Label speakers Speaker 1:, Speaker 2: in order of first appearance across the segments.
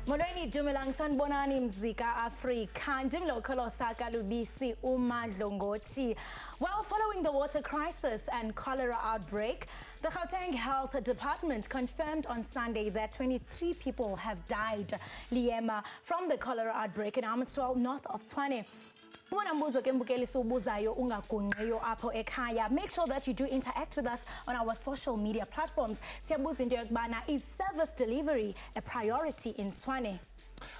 Speaker 1: Molweni dumelang sanibonani mzika Afrika ndimlo kholosa kalubisi umadlongoti. Well, following the water crisis and cholera outbreak, the Gauteng Health Department confirmed on Sunday that 23 people have died, Liema, from the cholera outbreak in Hammanskraal, north of Tshwane. Make sure that you do interact with us on our social media platforms. Is service delivery a priority in Tshwane?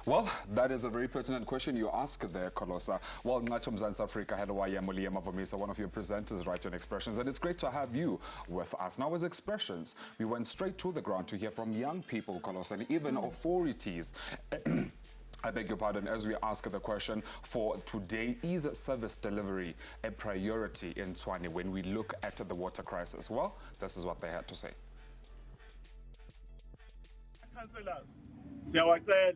Speaker 2: Well, that is a very pertinent question you ask there, Kolosa. Well, Ngacho Mzansi Afrika, hello, I am Liema Vomisa, one of your presenters, Right on Expressions, and it's great to have you with us. Now, as Expressions, we went straight to the ground to hear from young people, Kolosa, and even authorities. I beg your pardon, as we ask the question for today, is service delivery a priority in Tshwane when we look at the water crisis? Well, this is what they had to say.
Speaker 3: Councillors, siyawacela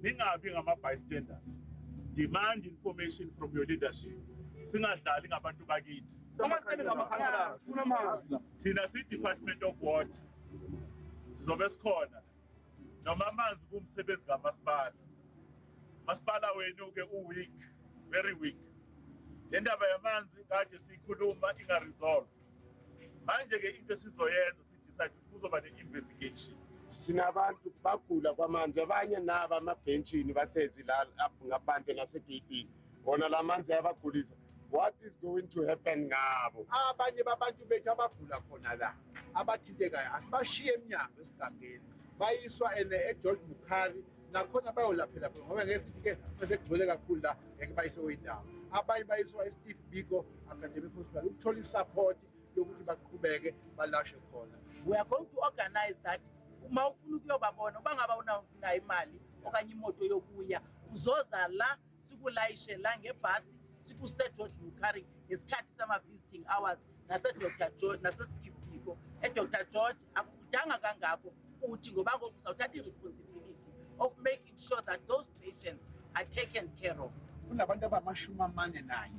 Speaker 3: ningabi ngama-bystanders. Demand information from your leadership. Singadlali ngabantu bakithi. Thina si-Department of Water sizobe sikhona noma amanzi kumsebenzi kamasipala. Masipala wenu-ke weak, very weak. Le ndaba yamanzi kade siyikhuluma inga-resolve. Manje-ke into esizoyenza sidecide ukuthi kuzoba ne-investigation.
Speaker 4: Sinabantu bagula kwamanzi abanye nabo amabhenchini bahlezi la ngaphandle nasegeyitini bona la manzi ayabagulisa. What is going to happen ngabo? Abanye babantu bethu abagula khona la abathintekayo asibashiye eminyango esigangeni bayiswa eGeorge Bukhari nakhona bayolaphela khona ngoba ngeke sithi-ke besekugcwele kakhulu la ngeke bayiswe kwindawo. Abanye bayiswa eSteve Biko Academic Hospital ukuthola isupport yokuthi baqhubeke balashwe khona.
Speaker 5: We are going to organize that. Uma ufuna ukuyobabona ubangaba unayo imali okanye imoto yokuya uzoza la sikulayishe la ngebhasi sikuse-George Bukhari ngesikhathi sama-visiting hours nase-Dr. George nase-Steve Biko. Dr. George akudanga kangako uthi ngoba ngoku sawuthatha i-responsibility of making sure that those patients are taken care of.
Speaker 4: Kunabantu abamashumi-41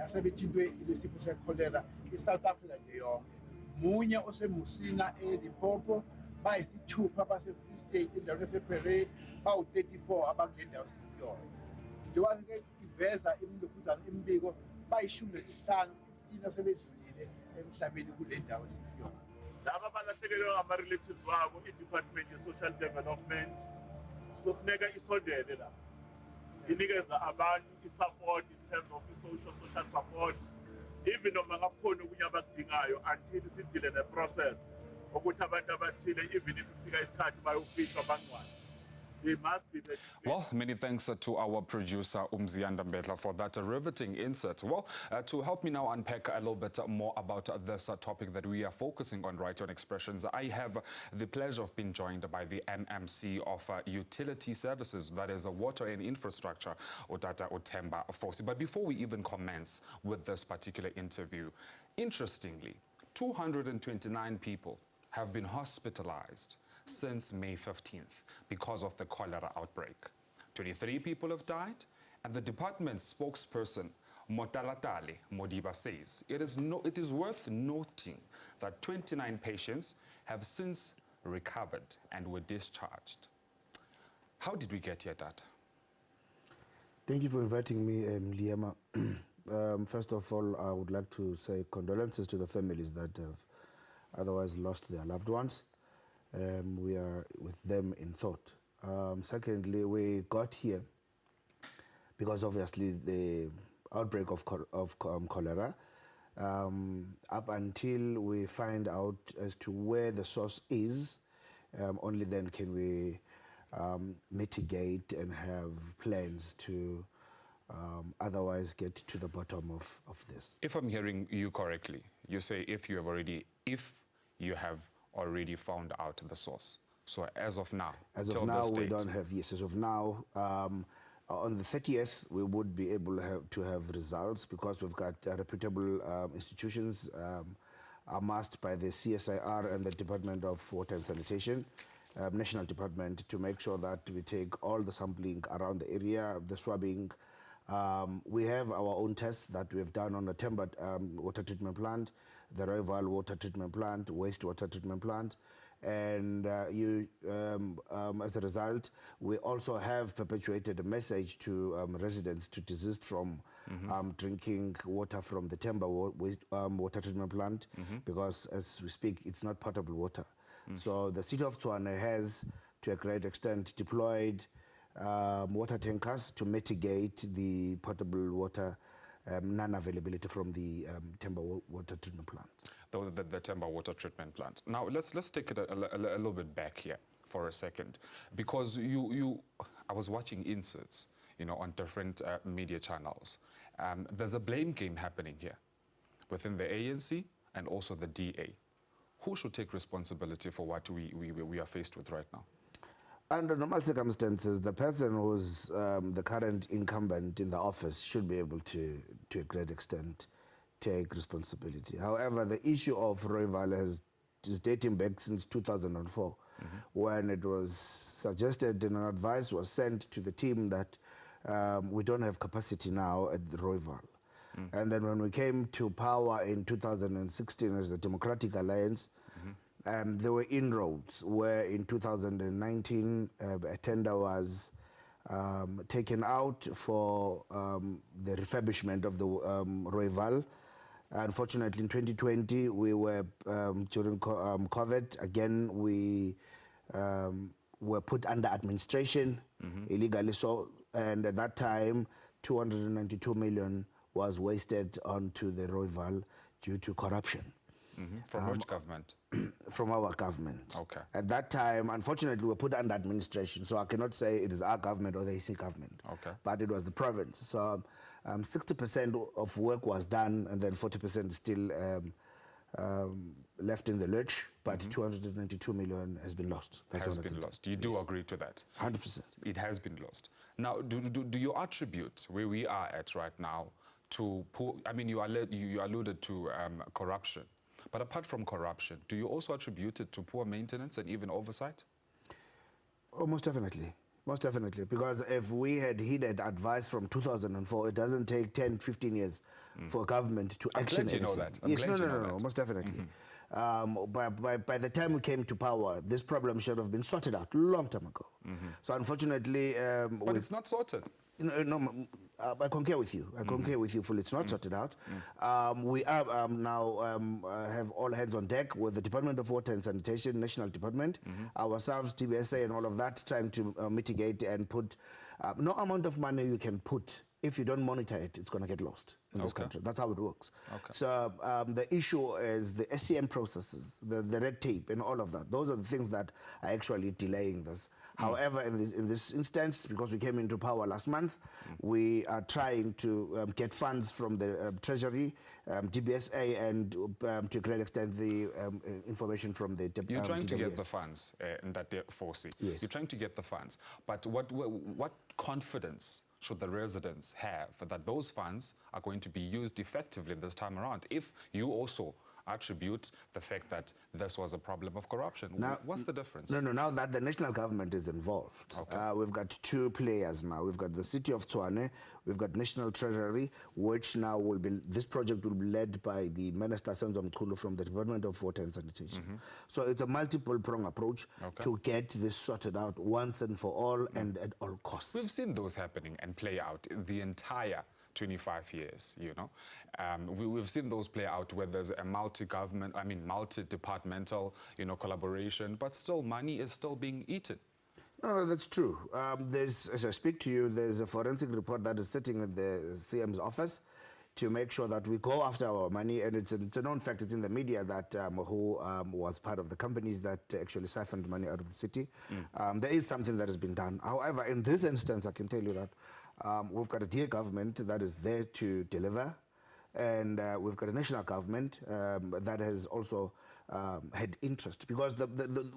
Speaker 4: asebethintwe ilesifo se-cholera i-South Africa nje yonke. Munye oseMusina eLimpopo, bayisithupha base-Free State endaweni yasePere, bawu-34 abakule ndawo siyiyona. Njengoba-ke iveza imlukuzana imbiko bayi-15 asebedlulile emhlabeni kule ndawo esiyiyona.
Speaker 3: Laba balahlekelwe ngama-relatives wabo i-Department ye-Social Development sokufuneka isondele la inikeza abantu i-support in terms of social support, even noma ngakhona okunye abakudingayo until sidile ne-process ukuthi abantu abathile even if ifika isikhathi bayofishwa bangcwabe. They must be there.
Speaker 2: Well, many thanks to our producer, Umzianda Mbetla, for that riveting insert. Well, to help me now unpack a little bit more about this topic that we are focusing on, Right on Expressions, I have the pleasure of being joined by the MMC of Utility Services, that is Water and Infrastructure, Utata Utemba Fosi. But before we even commence with this particular interview, interestingly, 229 people have been hospitalized since May 15th because of the cholera outbreak. 23 people have died, and the department's spokesperson, Motalatale Modiba, says it is worth noting that 29 patients have since recovered and were discharged. How did we get here, Dad?
Speaker 6: Thank you for inviting me, Liema. First of all, I would like to say condolences to the families that have otherwise lost their loved ones. We are with them in thought. Secondly, we got here because obviously the outbreak of cholera. Up until we find out as to where the source is, only then can we mitigate and have plans to otherwise get to the bottom of this.
Speaker 2: If I'm hearing you correctly, you say if you have already found out the source. So as of now,
Speaker 6: As
Speaker 2: till
Speaker 6: of now,
Speaker 2: this
Speaker 6: we
Speaker 2: date.
Speaker 6: don't have, yes, as of now. On the 30th, we would be able to have results because we've got reputable institutions amassed by the CSIR and the Department of Water and Sanitation, National Department, to make sure that we take all the sampling around the area, the swabbing. We have our own tests that we have done on the Temba water treatment plant, the Royal water treatment plant, wastewater treatment plant. And as a result, we also have perpetuated a message to residents to desist from drinking water from the Temba water treatment plant because, as we speak, it's not potable water. So the City of Tshwane has, to a great extent, deployed water tankers to mitigate the potable water non-availability from the Temba water treatment plant.
Speaker 2: The Temba water treatment plant. Now let's take it a little bit back here for a second, because I was watching inserts, on different media channels. There's a blame game happening here within the ANC and also the DA. Who should take responsibility for what we are faced with right now?
Speaker 6: Under normal circumstances, the person who's the current incumbent in the office should be able to a great extent, take responsibility. However, the issue of Royal is dating back since 2004, when it was suggested and an advice was sent to the team that we don't have capacity now at the Royal. And then when we came to power in 2016 as the Democratic Alliance, there were inroads where in 2019 a tender was taken out for the refurbishment of the Royal. Unfortunately, in 2020, we were, during COVID, again, we were put under administration illegally. So, and at that time, 292 million was wasted onto the Royal due to corruption.
Speaker 2: From which government?
Speaker 6: From our government.
Speaker 2: Okay.
Speaker 6: At that time, unfortunately, we were put under administration, so I cannot say it is our government or the AC government.
Speaker 2: Okay.
Speaker 6: But it was the province. So 60% of work was done, and then 40% still left in the lurch, but 292 million has been lost.
Speaker 2: Has been lost. You do agree to that?
Speaker 6: 100%.
Speaker 2: It has been lost. Now, do you attribute where we are at right now to poor, I mean, you alluded to corruption, but apart from corruption, do you also attribute it to poor maintenance and even oversight?
Speaker 6: Oh, most definitely. Most definitely. Because if we had heeded advice from 2004, it doesn't take 10, 15 years for government to action anything.
Speaker 2: I'm glad you know that.
Speaker 6: Yes, no, most definitely. By the time we came to power, this problem should have been sorted out a long time ago. So unfortunately...
Speaker 2: but it's not sorted.
Speaker 6: No, I concur with you. I concur with you fully. It's not sorted out. We are now have all hands on deck with the Department of Water and Sanitation, National Department, ourselves, TBSA, and all of that, trying to mitigate and put no amount of money you can put. If you don't monitor it, it's going to get lost in this country. That's how it works.
Speaker 2: Okay.
Speaker 6: So the issue is the SCM processes, the red tape, and all of that. Those are the things that are actually delaying this. However, in this instance, because we came into power last month, we are trying to get funds from the Treasury, DBSA, and to a great extent the information from the
Speaker 2: You're trying to get the
Speaker 6: DWS.
Speaker 2: funds in that foresee.
Speaker 6: Yes.
Speaker 2: You're trying to get the funds. But what confidence should the residents have that those funds are going to be used effectively this time around, if you also attribute the fact that this was a problem of corruption?
Speaker 6: Now,
Speaker 2: what's the difference?
Speaker 6: No, now that the national government is involved, we've got two players now. We've got the City of Tshwane, we've got National Treasury, which now will be, this project will be led by the Minister Senzo Mkhulu from the Department of Water and Sanitation. So it's a multiple prong approach to get this sorted out once and for all and at all costs.
Speaker 2: We've seen those happening and play out the entire 25 years, we've seen those play out where there's a multi-departmental, collaboration, but still money is still being eaten.
Speaker 6: No, that's true. As I speak to you, there's a forensic report that is sitting at the CM's office to make sure that we go after our money, and it's a known fact, it's in the media that who was part of the companies that actually siphoned money out of the city. There is something that has been done. However, in this instance, I can tell you that we've got a dear government that is there to deliver, and we've got a national government that has also had interest, because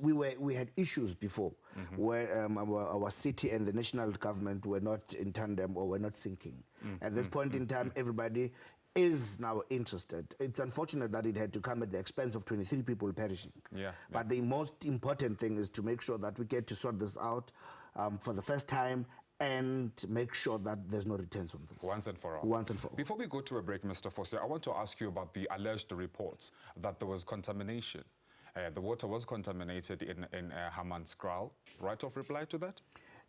Speaker 6: we had issues before where our city and the national government were not in tandem or were not syncing. At this point in time, everybody is now interested. It's unfortunate that it had to come at the expense of 23 people perishing. But the most important thing is to make sure that we get to sort this out for the first time and make sure that there's no returns on this.
Speaker 2: Once and for all.
Speaker 6: Once and for all.
Speaker 2: Before we go to a break, Mr. Fosse, I want to ask you about the alleged reports that there was contamination. The water was contaminated in Hammanskraal. Right of reply to that?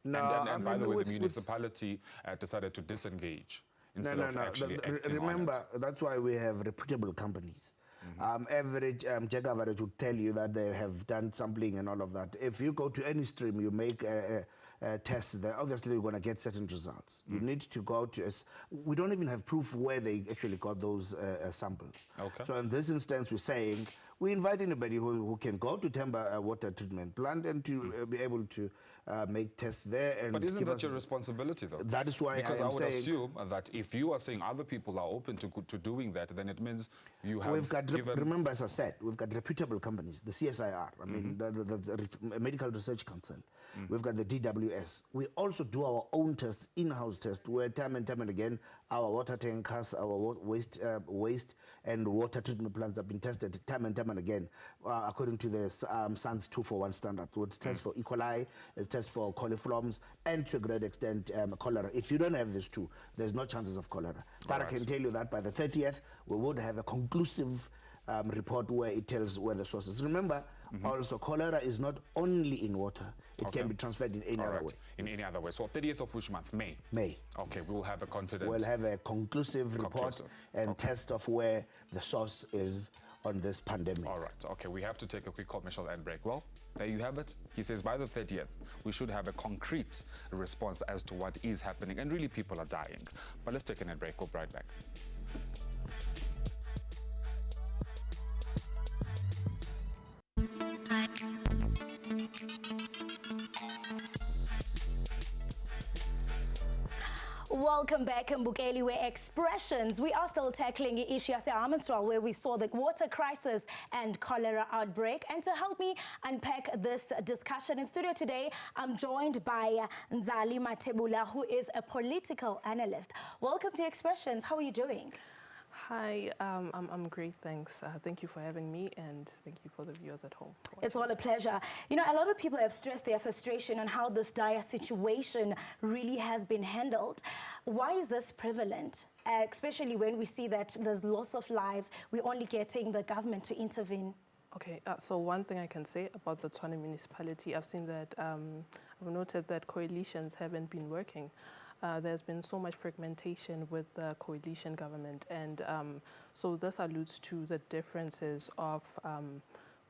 Speaker 6: No,
Speaker 2: and by the way, the municipality decided to disengage instead of actually acting
Speaker 6: remember,
Speaker 2: on it.
Speaker 6: that's why we have reputable companies. Average check average would tell you that they have done sampling and all of that. If you go to any stream, you make tests there, obviously you're going to get certain results. You need to go to, we don't even have proof where they actually got those samples. So in this instance, we're saying, we invite anybody who can go to Temba water treatment plant and to be able to make tests there. And
Speaker 2: but isn't that your responsibility, though?
Speaker 6: That is why
Speaker 2: because
Speaker 6: I
Speaker 2: would
Speaker 6: saying,
Speaker 2: assume that if you are saying other people are open to doing that, then it means you have
Speaker 6: we've got,
Speaker 2: given...
Speaker 6: Remember, as I said, we've got reputable companies, the CSIR, I mean, the Medical Research Council. We've got the DWS. We also do our own tests, in-house tests, where time and again, our water tankers, our waste and water treatment plants have been tested time and again, according to the SANS 241 standard. So it's tests for E. coli, it's tests for coliforms, and to a great extent, cholera. If you don't have these two, there's no chances of cholera. But I can tell you that by the 30th, we would have a conclusive report where it tells where the source is. Remember, also, cholera is not only in water. It can be transferred in any other way.
Speaker 2: In any other way. So 30th of which month? May?
Speaker 6: May.
Speaker 2: Okay, we will have a confident...
Speaker 6: We'll have a conclusive report and test of where the source is on this pandemic.
Speaker 2: All right. Okay, we have to take a quick commercial end break. Well, there you have it. He says by the 30th, we should have a concrete response as to what is happening. And really, people are dying. But let's take an end break. We'll be right back.
Speaker 1: Welcome back, Mbukeli, where expressions. We are still tackling the issue at Hammanskraal, where we saw the water crisis and cholera outbreak. And to help me unpack this discussion in studio today, I'm joined by Nzali Matebula, who is a political analyst. Welcome to Expressions. How are you doing?
Speaker 7: Hi, I'm great, thanks. Thank you for having me, and thank you for the viewers at home.
Speaker 1: It's all a pleasure. You know, a lot of people have stressed their frustration on how this dire situation really has been handled. Why is this prevalent? Especially when we see that there's loss of lives, we're only getting the government to intervene.
Speaker 7: Okay, so one thing I can say about the Tshwane municipality, I've seen that, I've noted that coalitions haven't been working. There's been so much fragmentation with the coalition government, and so this alludes to the differences of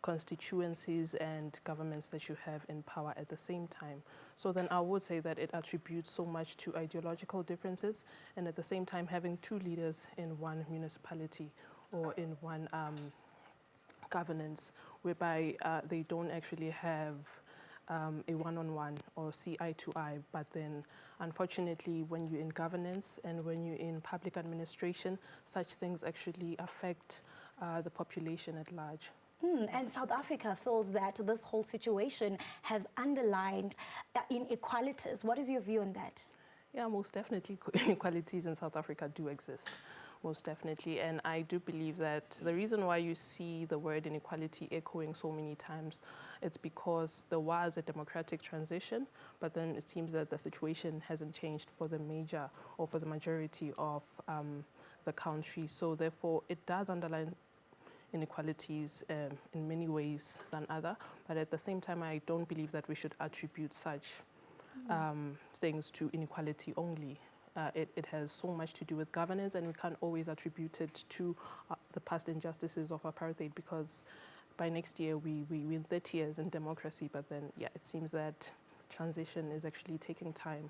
Speaker 7: constituencies and governments that you have in power at the same time. So then I would say that it attributes so much to ideological differences, and at the same time having two leaders in one municipality or in one governance, whereby they don't actually have a one-on-one or see eye to eye, but then unfortunately when you're in governance and when you're in public administration, such things actually affect the population at large.
Speaker 1: And South Africa feels that this whole situation has underlined inequalities. What is your view on that?
Speaker 7: Yeah, most definitely inequalities in South Africa do exist. Most definitely, and I do believe that the reason why you see the word inequality echoing so many times, it's because there was a democratic transition, but then it seems that the situation hasn't changed for the major or for the majority of the country. So therefore, it does underline inequalities in many ways than other, but at the same time, I don't believe that we should attribute such things to inequality only. It has so much to do with governance, and we can't always attribute it to the past injustices of apartheid, because by next year we win 30 years in democracy, but then, yeah, it seems that transition is actually taking time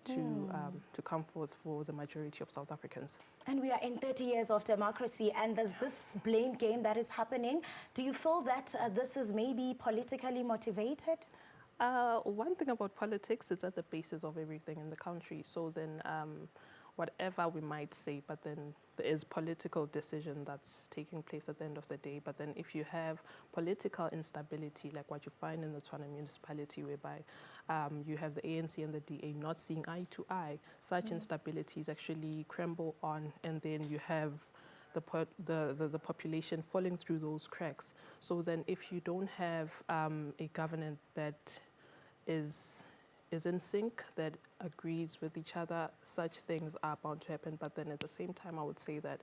Speaker 7: to come forth for the majority of South Africans.
Speaker 1: And we are in 30 years of democracy, and there's this blame game that is happening. Do you feel that this is maybe politically motivated?
Speaker 7: One thing about politics, it's at the basis of everything in the country. So then whatever we might say, but then there is political decision that's taking place at the end of the day. But then if you have political instability, like what you find in the Tshwane municipality, whereby you have the ANC and the DA not seeing eye to eye, such instabilities actually crumble on, and then you have the population falling through those cracks. So then if you don't have a government that is in sync, that agrees with each other, such things are bound to happen. But then at the same time, I would say that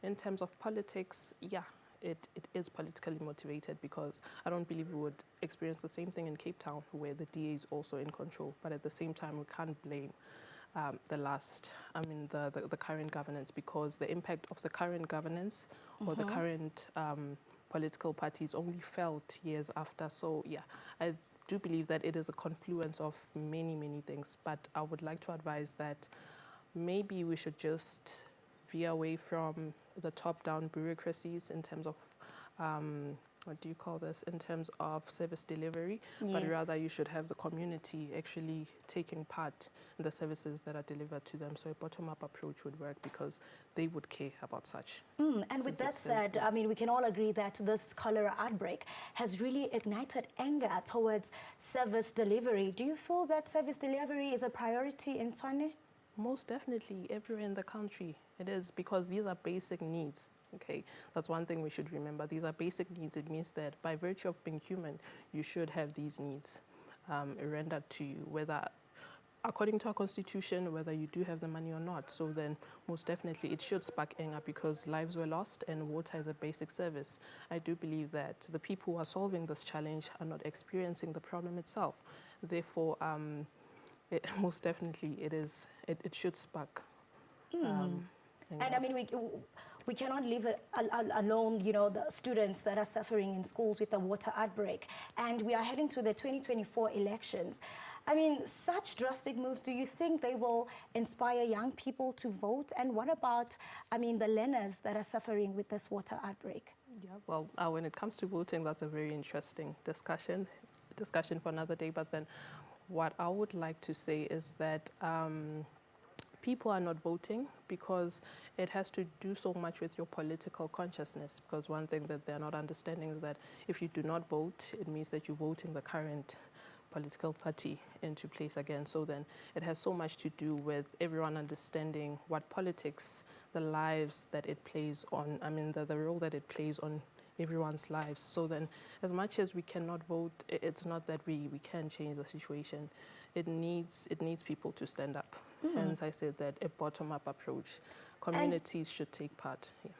Speaker 7: in terms of politics, yeah, it is politically motivated, because I don't believe we would experience the same thing in Cape Town, where the DA is also in control. But at the same time, we can't blame the current governance, because the impact of the current governance or the current political parties only felt years after. So yeah, I do believe that it is a confluence of many, many things. But I would like to advise that maybe we should just veer away from the top-down bureaucracies in terms of what do you call this, in terms of service delivery, but rather you should have the community actually taking part in the services that are delivered to them. So a bottom-up approach would work, because they would care about such.
Speaker 1: And with that said, I mean, we can all agree that this cholera outbreak has really ignited anger towards service delivery. Do you feel that service delivery is a priority in Tshwane?
Speaker 7: Most definitely, everywhere in the country it is, because these are basic needs. Okay, that's one thing we should remember. These are basic needs. It means that by virtue of being human, you should have these needs rendered to you, whether according to our constitution, whether you do have the money or not. So then most definitely it should spark anger, because lives were lost and water is a basic service. I do believe that the people who are solving this challenge are not experiencing the problem itself. Therefore, most definitely it should spark anger.
Speaker 1: And I mean, we cannot leave alone, you know, the students that are suffering in schools with the water outbreak. And we are heading to the 2024 elections. I mean, such drastic moves, do you think they will inspire young people to vote? And what about, I mean, the learners that are suffering with this water outbreak?
Speaker 7: Yeah, well, when it comes to voting, that's a very interesting discussion for another day. But then what I would like to say is that people are not voting because it has to do so much with your political consciousness. Because one thing that they're not understanding is that if you do not vote, it means that you're voting the current political party into place again. So then it has so much to do with everyone understanding what politics, the lives that it plays on, I mean, the role that it plays on everyone's lives. So then as much as we cannot vote, it's not that we can change the situation. It needs people to stand up. Hence I said that a bottom-up approach. Communities should take part. Yeah.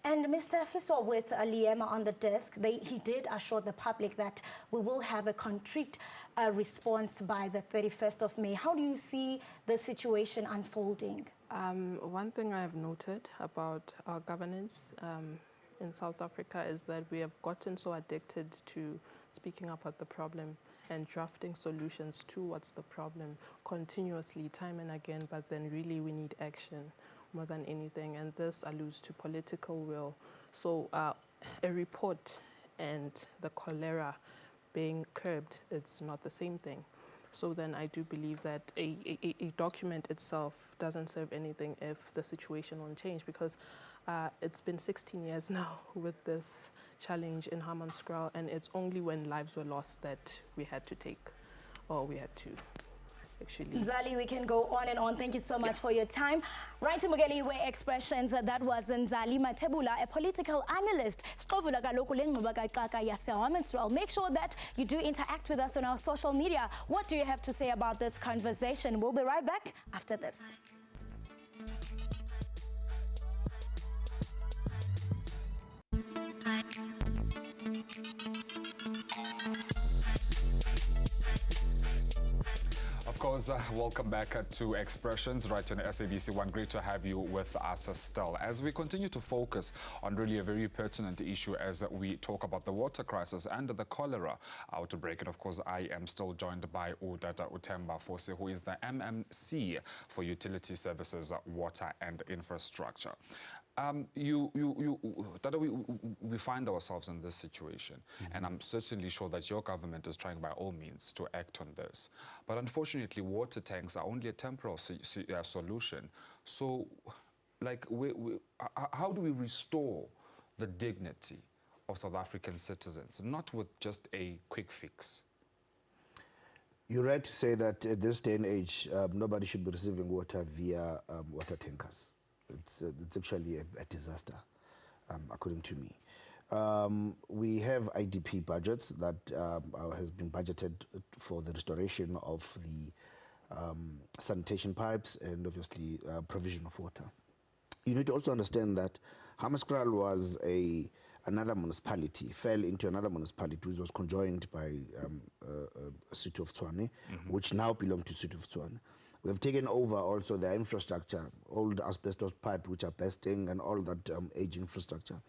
Speaker 1: And Mr. Fiso, with Liema on the desk, he did assure the public that we will have a concrete response by the 31st of May. How do you see the situation unfolding?
Speaker 7: One thing I have noted about our governance in South Africa is that we have gotten so addicted to speaking about the problem and drafting solutions towards the problem continuously, time and again, but then really we need action more than anything, and this alludes to political will. So a report and the cholera being curbed, it's not the same thing. So then I do believe that a document itself doesn't serve anything if the situation won't change, because it's been 16 years now with this challenge in Hammanskraal, and it's only when lives were lost that we had to actually.
Speaker 1: Nzali, we can go on and on. Thank you so much for your time. Right to Mugeliwe Expressions, that was Nzali Matebula, a political analyst. Make sure that you do interact with us on our social media. What do you have to say about this conversation? We'll be right back after this.
Speaker 2: Of course, welcome back to Expressions right on SABC One. Great to have you with us still. As we continue to focus on really a very pertinent issue as we talk about the water crisis and the cholera outbreak. And of course, I am still joined by Udata Utemba Fosi, who is the MMC for Utility Services, Water and Infrastructure. Tata, we find ourselves in this situation, and I'm certainly sure that your government is trying by all means to act on this. But unfortunately, unfortunately, water tanks are only a temporal solution. So, like, how do we restore the dignity of South African citizens, not with just a quick fix?
Speaker 6: You're right to say that at this day and age, nobody should be receiving water via water tankers. It's actually a disaster, according to me. We have IDP budgets that has been budgeted for the restoration of the sanitation pipes and obviously provision of water. You need to also understand that Hammanskraal was another municipality, fell into another municipality which was conjoined by City of Tshwane, which now belongs to City of Tshwane. We have taken over also their infrastructure, old asbestos pipes which are bursting and all that aging infrastructure.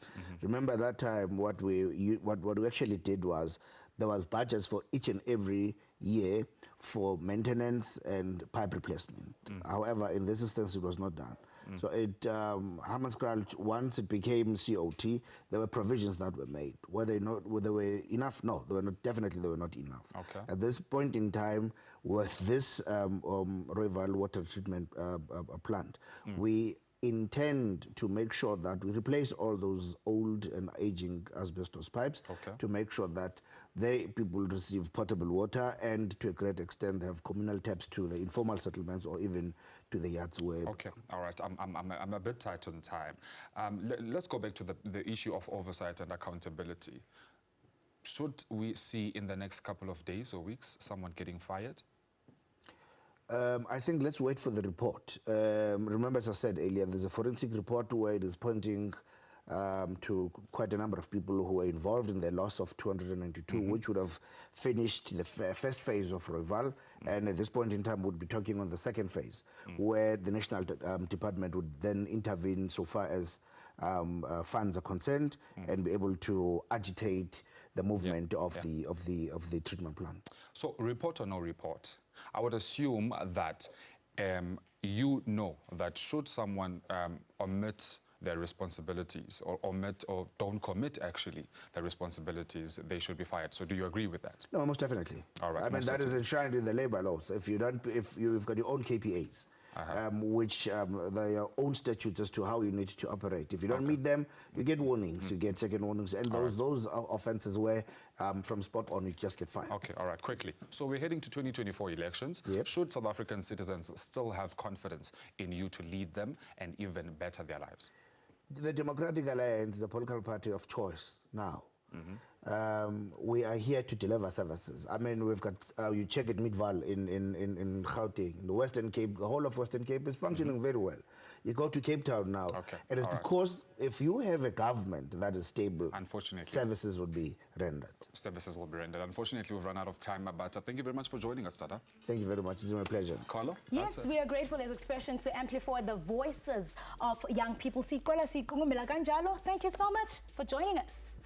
Speaker 6: Remember at that time what we actually did was there was budgets for each and every year for maintenance and pipe replacement. However, in this instance it was not done. So Hammanskraal, once it became COT, there were provisions that were made. Were they were enough? No, they were not. Definitely, they were not enough.
Speaker 2: Okay.
Speaker 6: At this point in time, with this Rooiwal water treatment plant, we intend to make sure that we replace all those old and aging asbestos pipes to make sure that people receive potable water, and to a great extent they have communal taps to the informal settlements or even to the yards where...
Speaker 2: Okay, all right, I'm a bit tight on time. Let's go back to the issue of oversight and accountability. Should we see in the next couple of days or weeks someone getting fired?
Speaker 6: I think let's wait for the report. Remember, as I said earlier, there's a forensic report where it is pointing to quite a number of people who were involved in the loss of 292, which would have finished the first phase of Rooiwal, and at this point in time would be talking on the second phase, where the National Department would then intervene so far as funds are concerned and be able to agitate the movement of the treatment plan. So,
Speaker 2: report or no report, I would assume that you know that should someone omit their responsibilities or omit or don't commit actually their responsibilities, they should be fired. So do you agree with that?
Speaker 6: No, most definitely.
Speaker 2: All right.
Speaker 6: I mean, that is enshrined in the labor laws. If you've got your own KPAs, which their own statutes as to how you need to operate. If you don't meet them, you get warnings, you get second warnings, and those are offences where from spot on you just get fired.
Speaker 2: Okay, all right, quickly. So we're heading to 2024 elections. Should South African citizens still have confidence in you to lead them and even better their lives?
Speaker 6: The Democratic Alliance is a political party of choice now. We are here to deliver services. I mean, we've got, you check it, Midval in Gauteng, the Western Cape, the whole of Western Cape is functioning very well. You go to Cape Town now, it is because if you have a government that is stable, unfortunately, services will be rendered.
Speaker 2: Services will be rendered. Unfortunately, we've run out of time, but thank you very much for joining us, Tata.
Speaker 6: Thank you very much. It's been my pleasure.
Speaker 2: Carlo?
Speaker 1: Yes, we are grateful as expression to amplify the voices of young people. Thank you so much for joining us.